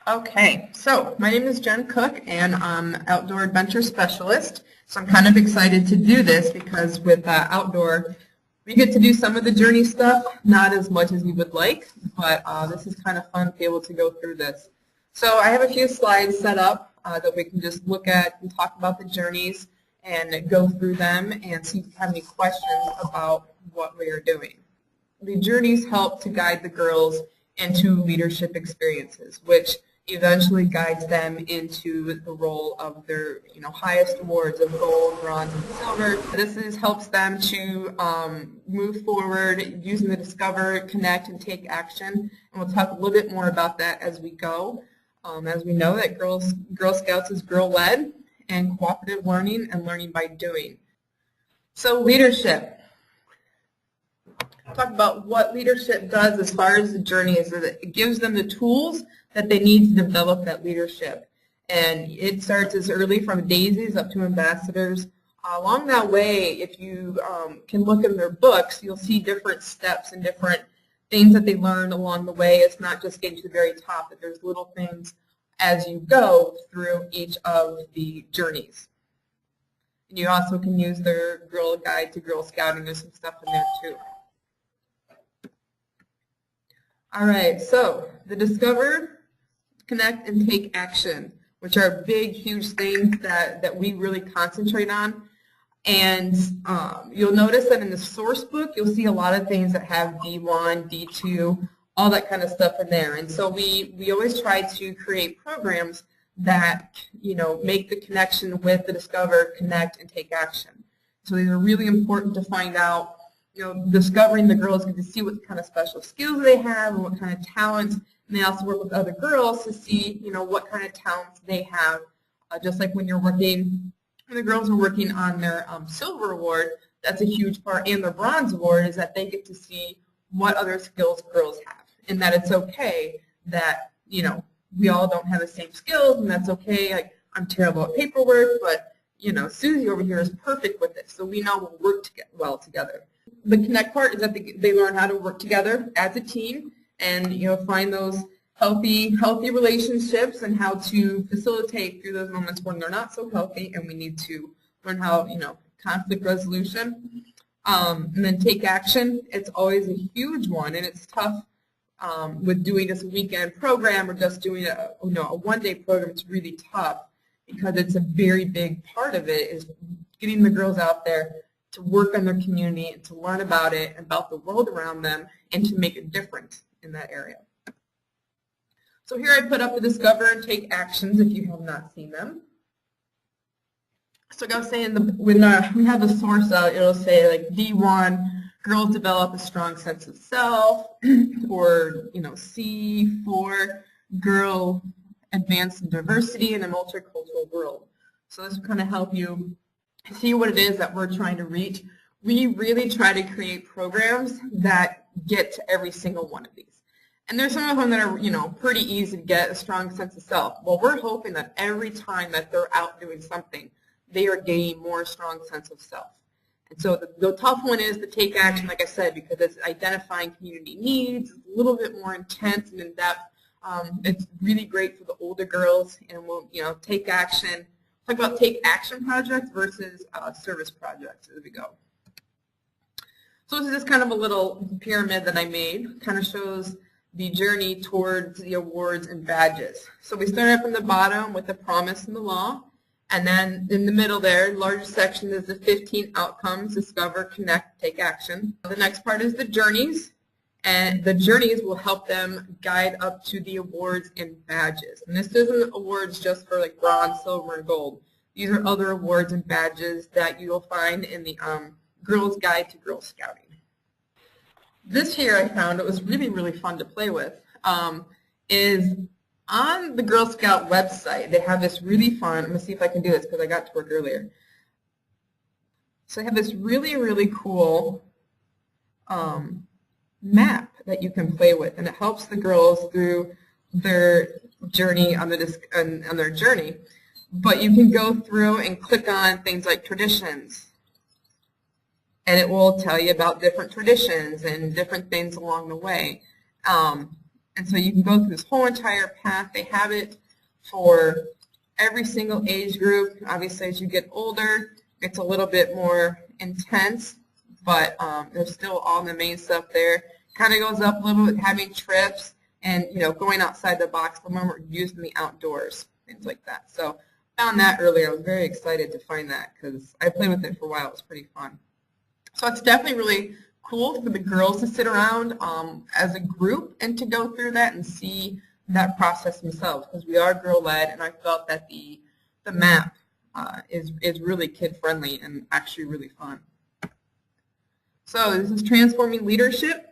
Okay, so my name is Jen Cook, and I'm Outdoor Adventure Specialist. So I'm kind of excited to do this because with outdoor, we get to do some of the journey stuff, not as much as we would like, but this is kind of fun to be able to go through this. So I have a few slides set up that we can just look at and talk about the journeys and go through them and see if you have any questions about what we are doing. The journeys help to guide the girls into leadership experiences, which eventually guides them into the role of their highest awards of gold, bronze, and silver. This helps them to move forward using the discover, connect, and take action. And we'll talk a little bit more about that as we go. As we know that Girl Scouts is girl-led and cooperative learning and learning by doing. So leadership. Talk about what leadership does as far as the journey is that it gives them the tools that they need to develop that leadership. And it starts as early from daisies up to ambassadors. Along that way, if you can look in their books, you'll see different steps and different things that they learn along the way. It's not just getting to the very top, but there's little things as you go through each of the journeys. And you also can use their Girl Guide to Girl Scouting. There's some stuff in there too. All right, so the discover, connect, and take action, which are big, huge things that we really concentrate on. And you'll notice that in the source book, you'll see a lot of things that have D1, D2, all that kind of stuff in there. And so we always try to create programs that make the connection with the discover, connect, and take action. So these are really important to find out. Discovering the girls get to see what kind of special skills they have and what kind of talents, and they also work with other girls to see, what kind of talents they have. Just like when the girls are working on their silver award, that's a huge part, and their bronze award is that they get to see what other skills girls have, and that it's okay that, we all don't have the same skills, and that's okay. Like, I'm terrible at paperwork, but, Susie over here is perfect with this, so we know we'll work well together. The connect part is that they learn how to work together as a team and find those healthy relationships and how to facilitate through those moments when they're not so healthy, and we need to learn how conflict resolution. And then take action. It's always a huge one, and it's tough with doing just a weekend program or just doing a one-day program. It's really tough because it's a very big part of it is getting the girls out there to work on their community and to learn about it, about the world around them, and to make a difference in that area. So here I put up the discover and take actions if you have not seen them. So like I was saying, when we have the source out, it'll say like D1, girls develop a strong sense of self, or C4, girl advance in diversity in a multicultural world. So this will kind of help you see what it is that we're trying to reach. We really try to create programs that get to every single one of these. And there's some of them that are, pretty easy to get, a strong sense of self. Well, we're hoping that every time that they're out doing something, they are gaining more strong sense of self. And so the tough one is the take action, like I said, because it's identifying community needs. It's a little bit more intense and in-depth. It's really great for the older girls, and we'll, take action. Talk about take action projects versus service projects as we go. So this is just kind of a little pyramid that I made. Kind of shows the journey towards the awards and badges. So we started from the bottom with the promise and the law, and then in the middle there, largest section is the 15 outcomes: discover, connect, take action. The next part is the journeys, and the journeys will help them guide up to the awards and badges. And this isn't awards just for like bronze, silver, and gold. These are other awards and badges that you'll find in the Girls Guide to Girl Scouting. This here I found, it was really, really fun to play with, is on the Girl Scout website. They have this really fun, I'm going to see if I can do this because I got to work earlier. So they have this really, really cool map that you can play with, and it helps the girls through their journey on their journey. But you can go through and click on things like traditions, and it will tell you about different traditions and different things along the way. And so you can go through this whole entire path. They have it for every single age group. Obviously, as you get older, it's a little bit more intense, but there's still all the main stuff there. Kind of goes up a little bit, having trips and, you know, going outside the box, the moment we're using the outdoors, things like that. So found that earlier. I was very excited to find that because I played with it for a while. It was pretty fun. So it's definitely really cool for the girls to sit around as a group and to go through that and see that process themselves, because we are girl-led, and I felt that the map is really kid-friendly and actually really fun. So this is transforming leadership.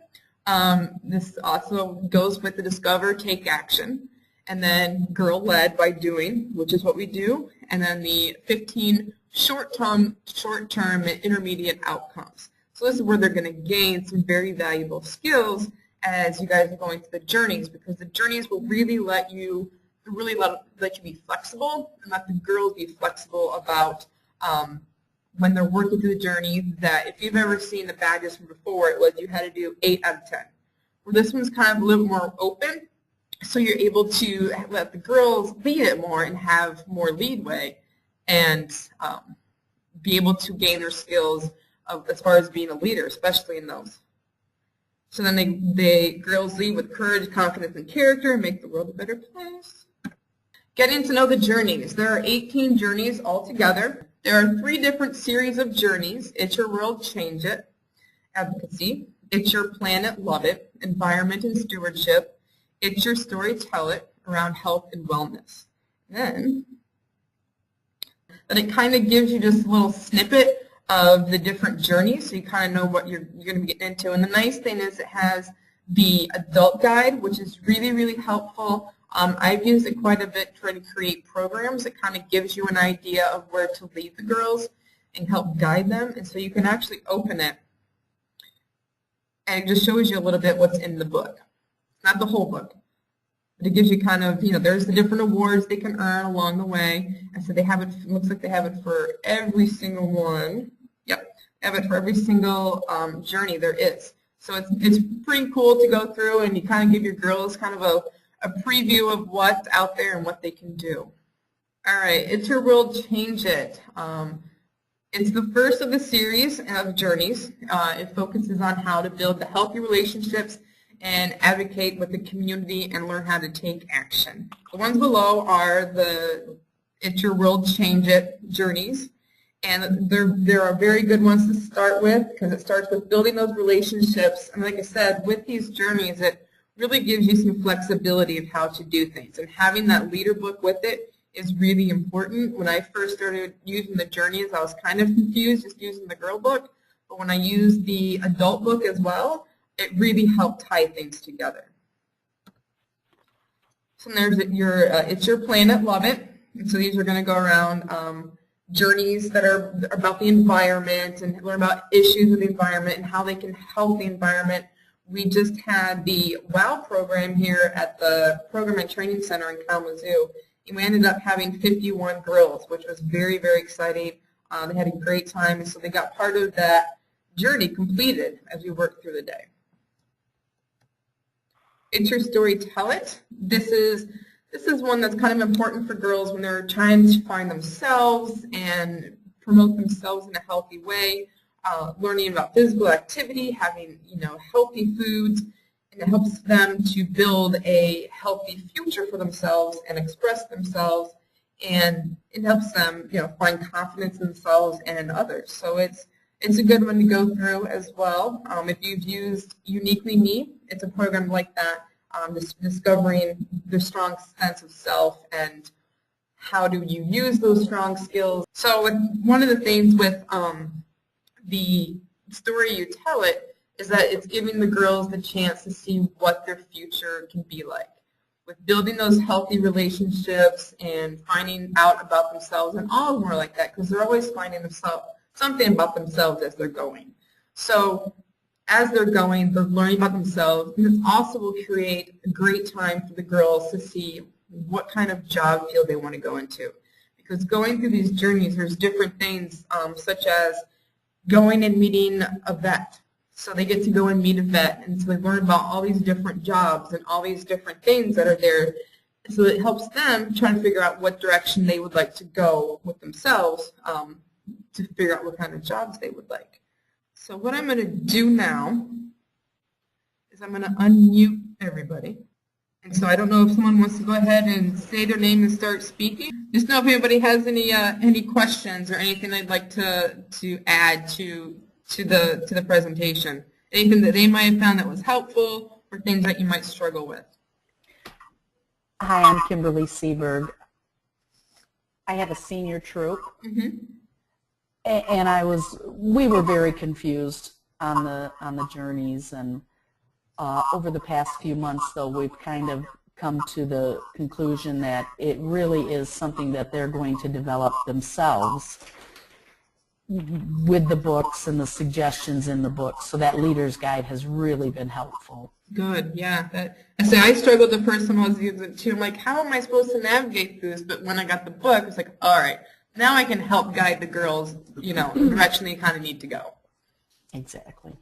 This also goes with the discover, take action, and then girl-led by doing, which is what we do, and then the 15 short-term and intermediate outcomes. So this is where they're going to gain some very valuable skills as you guys are going through the journeys, because the journeys will really let you be flexible and let the girls be flexible about when they're working through the journey. That if you've ever seen the badges from before, it was you had to do 8 out of 10. Well, this one's kind of a little more open, so you're able to let the girls lead it more and have more leadway and be able to gain their skills as far as being a leader, especially in those. So then the girls lead with courage, confidence, and character and make the world a better place. Getting to know the journeys. There are 18 journeys altogether. There are 3 different series of journeys: Interworld Change It, Advocacy, It's Your Planet, Love It, Environment and Stewardship, It's Your Story, Tell It, around health and wellness. Then it kind of gives you just a little snippet of the different journeys, so you kind of know what you're going to be getting into. And the nice thing is it has the adult guide, which is really, really helpful. I've used it quite a bit trying to create programs. It kind of gives you an idea of where to lead the girls and help guide them. And so you can actually open it, and it just shows you a little bit what's in the book. Not the whole book, but it gives you kind of, you know, there's the different awards they can earn along the way. And so they have it, looks like they have it for every single one. Yep, they have it for every single journey there is. So it's pretty cool to go through, and you kind of give your girls kind of a preview of what's out there and what they can do. All right, Interworld Change It. It's the first of the series of journeys. It focuses on how to build the healthy relationships and advocate with the community and learn how to take action. The ones below are the Interworld Change It journeys, and there are very good ones to start with, because it starts with building those relationships. And like I said, with these journeys, it really gives you some flexibility of how to do things. And having that leader book with it is really important. When I first started using the journeys, I was kind of confused just using the girl book. But when I used the adult book as well, it really helped tie things together. So there's It's Your Planet, Love It. And so these are going to go around journeys that are about the environment and learn about issues with the environment and how they can help the environment. We just had the WOW program here at the Program and Training Center in Kalamazoo, and we ended up having 51 girls, which was very, very exciting. They had a great time, and so they got part of that journey completed as we worked through the day. It's Your Story, Tell It. This is one that's kind of important for girls when they're trying to find themselves and promote themselves in a healthy way. Learning about physical activity, having healthy foods, and it helps them to build a healthy future for themselves and express themselves, and it helps them find confidence in themselves and in others. So it's a good one to go through as well. If you've used Uniquely Me, it's a program like that, discovering the strong sense of self and how do you use those strong skills. So one of the things with the story you tell it is that it's giving the girls the chance to see what their future can be like, with building those healthy relationships and finding out about themselves. And all of them are like that, because they're always finding something about themselves as they're going. So as they're going, they're learning about themselves, and it also will create a great time for the girls to see what kind of job field they want to go into. Because going through these journeys, there's different things, such as going and meeting a vet. So they get to go and meet a vet, and so they learn about all these different jobs and all these different things that are there. So it helps them try to figure out what direction they would like to go with themselves to figure out what kind of jobs they would like. So what I'm going to do now is I'm going to unmute everybody. And so I don't know if someone wants to go ahead and say their name and start speaking. Just know if anybody has any questions or anything they'd like to add to the presentation. Anything that they might have found that was helpful or things that you might struggle with. Hi, I'm Kimberly Seberg. I have a senior troop, and we were very confused on the journeys, and over the past few months, though, we've kind of come to the conclusion that it really is something that they're going to develop themselves with the books and the suggestions in the books. So that leader's guide has really been helpful. Good, yeah. I struggled the first time I was using it too. I'm like, how am I supposed to navigate through this? But when I got the book, I was like, all right, now I can help guide the girls, the direction they kind of need to go. Exactly.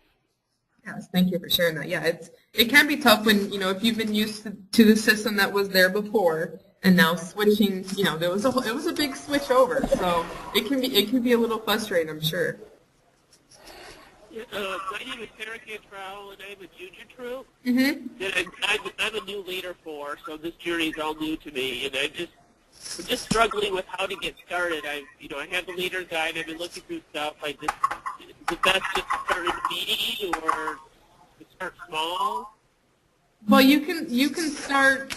Yes, thank you for sharing that. Yeah, it can be tough when, if you've been used to the system that was there before, and now switching, it was a big switch over. So it can be a little frustrating, I'm sure. My name is Sarah Cantrell, and I'm a junior troop. And I'm a new leader so this journey is all new to me, and I'm just struggling with how to get started. I have the leader's guide. I've been looking through stuff. Is it best just to start immediately or to start small? Well, you can start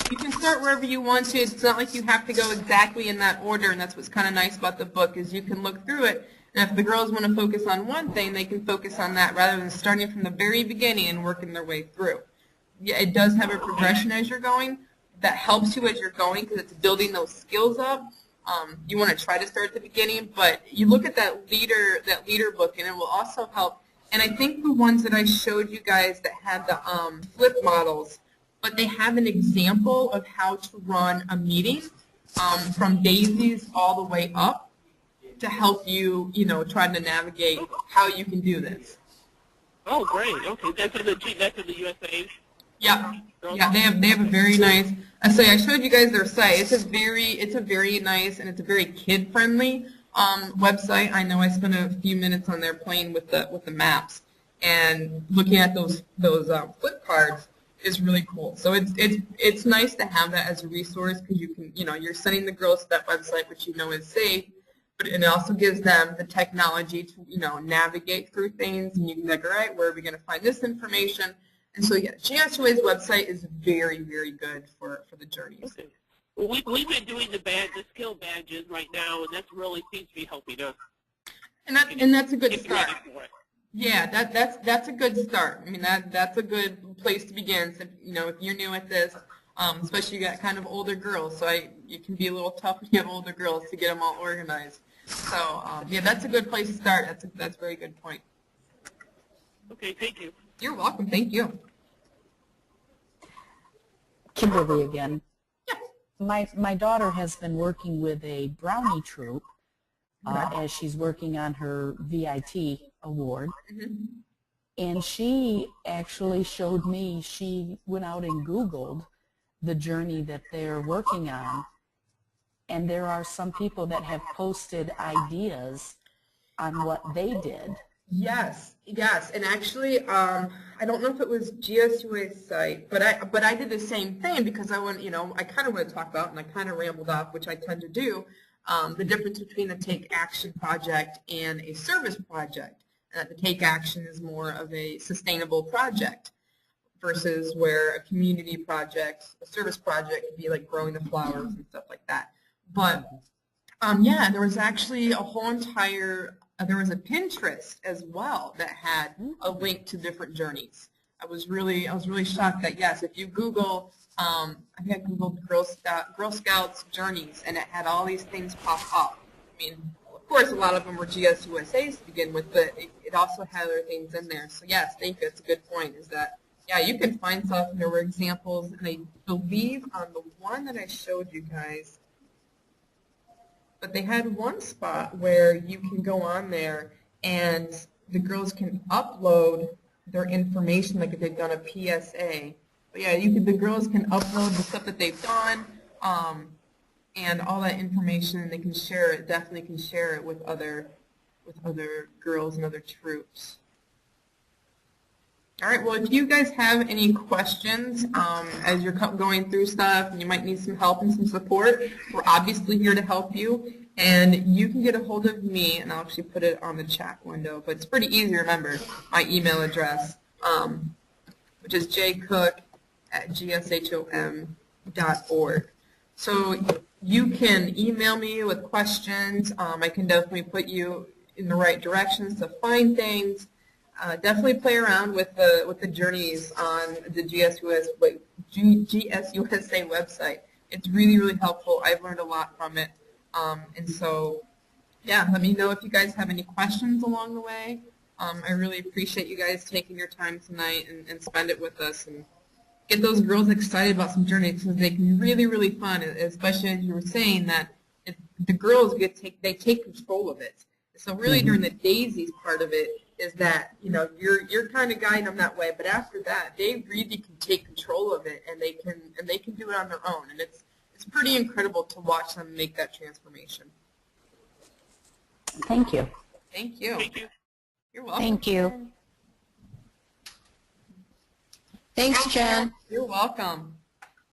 wherever you want to. It's not like you have to go exactly in that order, and that's what's kind of nice about the book is you can look through it. And if the girls want to focus on one thing, they can focus on that rather than starting from the very beginning and working their way through. Yeah, it does have a progression as you're going that helps you as you're going because it's building those skills up. You want to try to start at the beginning, but you look at that leader book, and it will also help. And I think the ones that I showed you guys that had the flip models, but they have an example of how to run a meeting from daisies all the way up to help you, try to navigate how you can do this. Oh, great. Okay, that's in the USA. Yeah, yeah. They have a very nice. I showed you guys their site. It's a very nice and it's a very kid friendly website. I know I spent a few minutes on there playing with the maps and looking at those flip cards is really cool. So it's nice to have that as a resource because you can you're sending the girls to that website which is safe. But it also gives them the technology to, navigate through things, and you can be like, all right, where are we going to find this information? And so, yeah, GSUSA's website is very, very good for the journeys. Okay. Well, we've been doing the skill badges right now, and that really seems to be helping us. And that's a good start. Yeah, that's a good start. I mean, that's a good place to begin. So, if you're new at this, especially you got kind of older girls, so it can be a little tough when you have older girls to get them all organized. So yeah, that's a good place to start. That's a very good point. Okay, thank you. You're welcome. Thank you. Kimberly again. Yeah. My daughter has been working with a brownie troop as she's working on her VIT award. And she actually showed me, she went out and Googled the journey that they're working on, and there are some people that have posted ideas on what they did. Yes, and actually, I don't know if it was GSUA's site, but I did the same thing because I kind of want to talk about, and I kind of rambled off, which I tend to do, the difference between a take action project and a service project, and that the take action is more of a sustainable project versus where a community project, a service project could be like growing the flowers and stuff like that. But yeah, there was actually a whole entire, there was a Pinterest as well that had a link to different journeys. I was really shocked that yes, if you Google, I think I Googled Girl Scouts journeys, and it had all these things pop up. I mean, of course, a lot of them were GSUSA's to begin with, but it also had other things in there. So yes, thank you. That's a good point. Is that yeah, you can find stuff, and there were examples, and I believe on the one that I showed you guys, but they had one spot where you can go on there and the girls can upload their information, like if they've done a PSA. But yeah, the girls can upload the stuff that they've done, and all that information. They can share it. Definitely can share it with other girls and other troops. All right. Well, if you guys have any questions as you're going through stuff, and you might need some help and some support, we're obviously here to help you. And you can get a hold of me, and I'll actually put it on the chat window. But it's pretty easy to remember my email address, which is jcook@gshom.org. So you can email me with questions. I can definitely put you in the right directions to find things. Definitely play around with the journeys on the GSUSA website. It's really, really helpful. I've learned a lot from it. And so, yeah, let me know if you guys have any questions along the way. I really appreciate you guys taking your time tonight and spend it with us and get those girls excited about some journeys because they can be really, really fun, especially as you were saying that the girls they take control of it. So really during the daisies part of it is that, you're kind of guiding them that way, but after that, they really can take control of it and they can do it on their own. And it's pretty incredible to watch them make that transformation. Thank you. Thank you. Thank you. You're welcome. Thank you. Thanks, Jen. You're welcome.